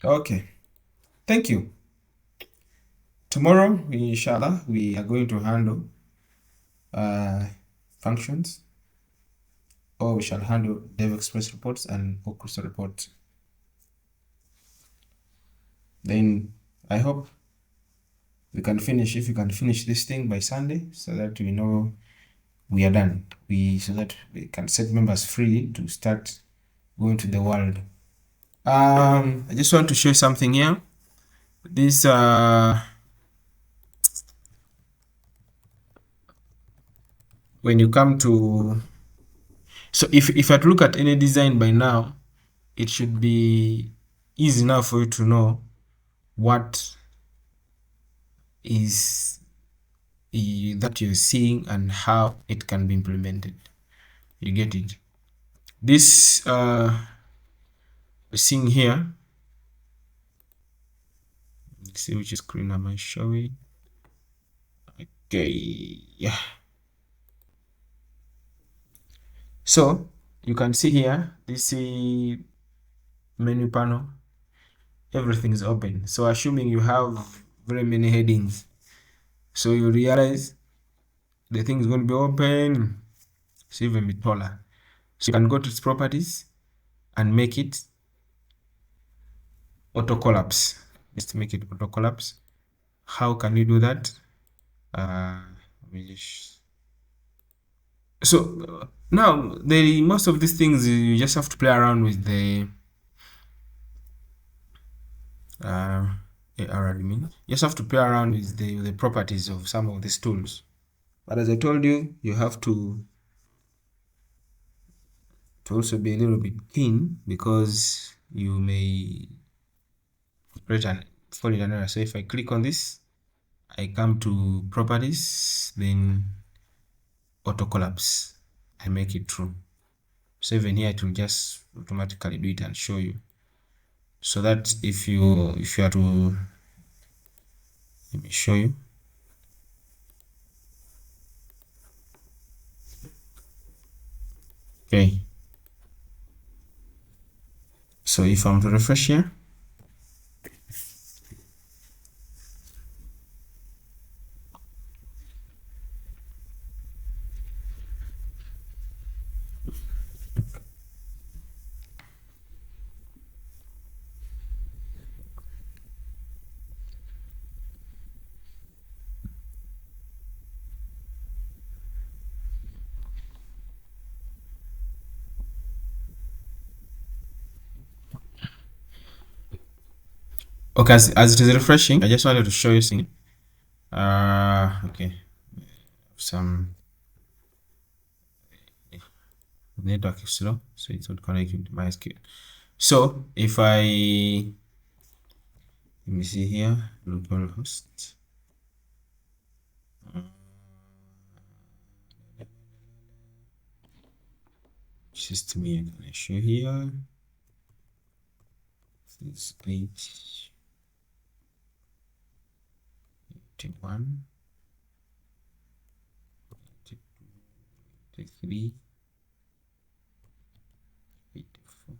Okay, thank you. Tomorrow, inshallah, we are going to handle functions, or we shall handle Dev Express reports and Ocrusa reports. Then I hope we can finish, if we can finish this thing by Sunday, so that we know we are done. So that we can set members free to start going to the world. I just want to show something here. This when you come to, so if I look at any design by now, it should be easy enough for you to know what is that you're seeing and how it can be implemented. You get it? This seeing here, let's see which screen am I showing. Okay, yeah. So you can see here, this menu panel, everything is open. So assuming you have very many headings, so you realize the thing is going to be open, it's even bit taller. So you can go to its properties and make it auto collapse. Just make it auto collapse. How can you do that? So now most of these things you just have to play around with the you just have to play around with the properties of some of these tools. But as I told you, you have to also be a little bit keen, because you may create an fall in an error. So if I click on this, I come to properties, then auto collapse, I make it true. So even here it will just automatically do it and show you, so that if you are to, let me show you. Okay, so if I'm to refresh here, okay, as it is refreshing, I just wanted to show you something. Okay, some network is slow, so it's not connecting to MySQL. So if I, let me see here, localhost. System here, can I show here? This is 81, 83, 84,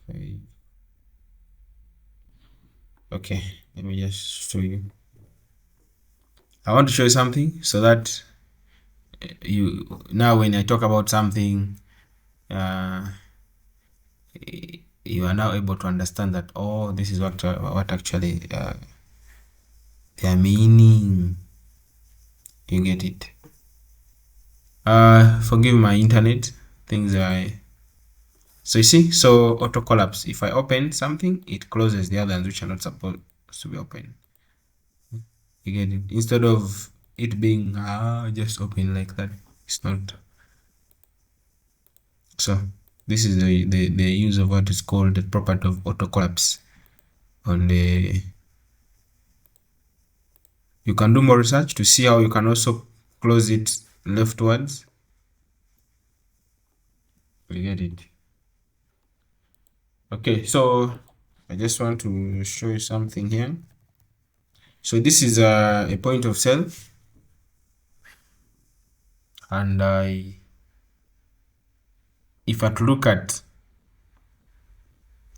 85. Okay, let me just show you. I want to show you something so that you, now when I talk about something, you are now able to understand that, oh, this is what actually their meaning. You get it. Forgive my internet things. So you see, so auto collapse, if I open something, it closes the others which are not supposed to be open. You get it? Instead of it being just open like that, it's not. So this is the use of what is called the property of auto collapse on the. You can do more research to see how you can also close it leftwards. You get it? Okay, so I just want to show you something here. So this is a point of sale, and if I look at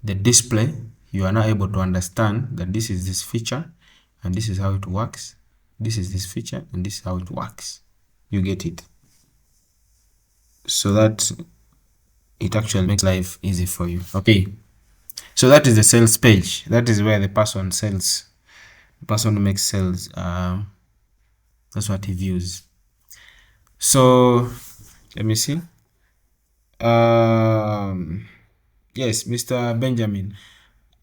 the display, you are now able to understand that this is this feature and this is how it works. This is this feature and this is how it works. You get it? So that it actually makes life easy for you. Okay, so that is the sales page. That is where the person sells, the person who makes sales, that's what he views. So let me see. Yes, Mr. Benjamin,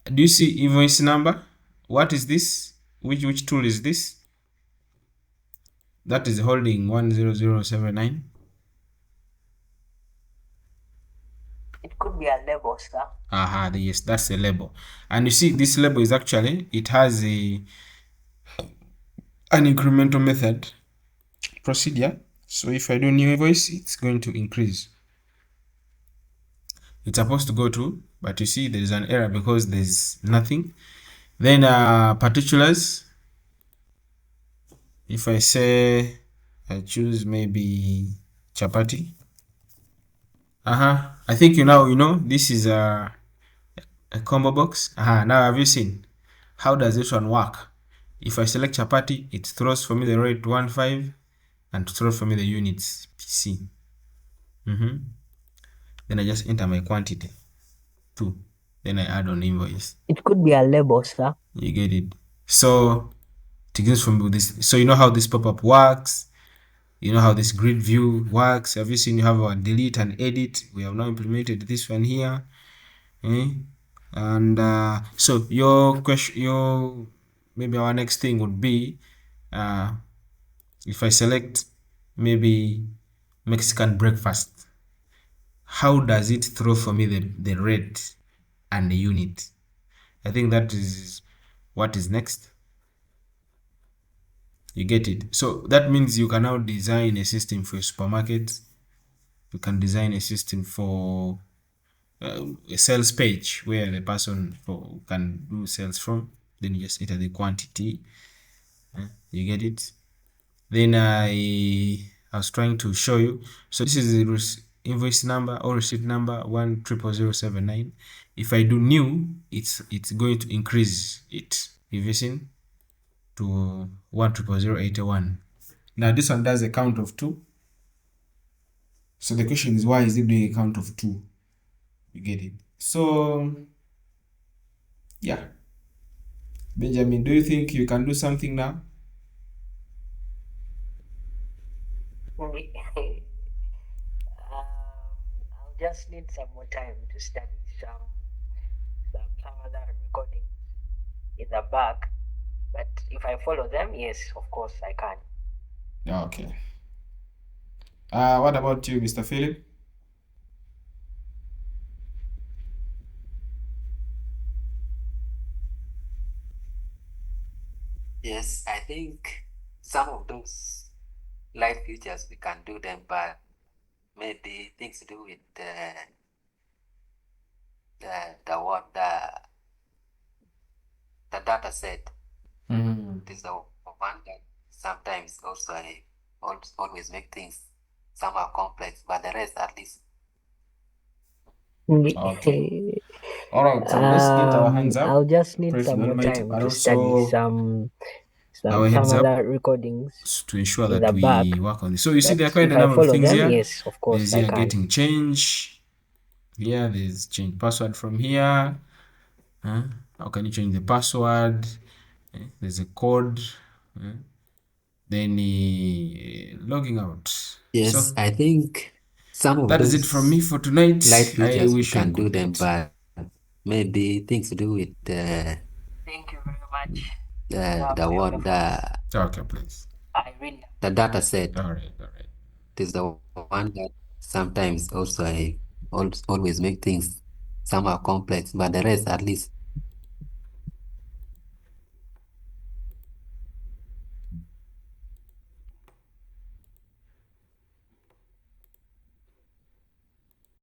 do you see invoice number? What is this? Which tool is this? That is holding 10079. It could be a label, sir. Yes, that's a label. And you see, this label is actually, it has an incremental method procedure. So if I do new invoice, it's going to increase. It's supposed to go to, but you see there is an error because there's nothing. Then particulars, if I say I choose maybe chapati, I think you know this is a combo box. Now have you seen how does this one work? If I select chapati, it throws for me the rate 15 and throws for me the units PC. Then I just enter my quantity 2. Then I add on invoice. It could be a label, sir. You get it? So it gives from this. So you know how this pop-up works. You know how this grid view works. Have you seen you have a delete and edit? We have now implemented this one here. And so your question, maybe our next thing would be, if I select maybe Mexican breakfast, how does it throw for me the rate and the unit? I think that is what is next. You get it? So that means you can now design a system for a supermarket. You can design a system for a sales page where the person can do sales from. Then you just enter the quantity. You get it? Then I was trying to show you. So this is the invoice number or receipt number 1000079. If I do new, it's going to increase it. Have you seen? To 1000081. Now this one does a count of 2. So the question is, why is it doing a count of 2? You get it? So yeah, Benjamin, do you think you can do something now? I'll just need some more time to study some other recordings in the back. But if I follow them, yes, of course I can. Okay. What about you, Mr. Philip? Yes, I think some of those light features we can do them, but maybe things to do with the data set. This is the one that sometimes also I always make things somehow complex, but the rest at least. Okay. All right, so let's get our hands up. I'll just need Pray for some the more Almighty, time but to also study our some heads up other recordings to ensure in that the we back. work on this. So you see But there are quite if a I number of follow things them, here. yes, of course There's I here can. getting change. Here there's change password from here. How can you change the password? There's a code. Then logging out. Yes, So I think some of that is it those from me for tonight. light I features we wish I can do could them, get. but maybe things to do with Thank you very much. the one Okay, please. I really the data set. All right. It is the one that sometimes also I always make things somehow complex, but the rest at least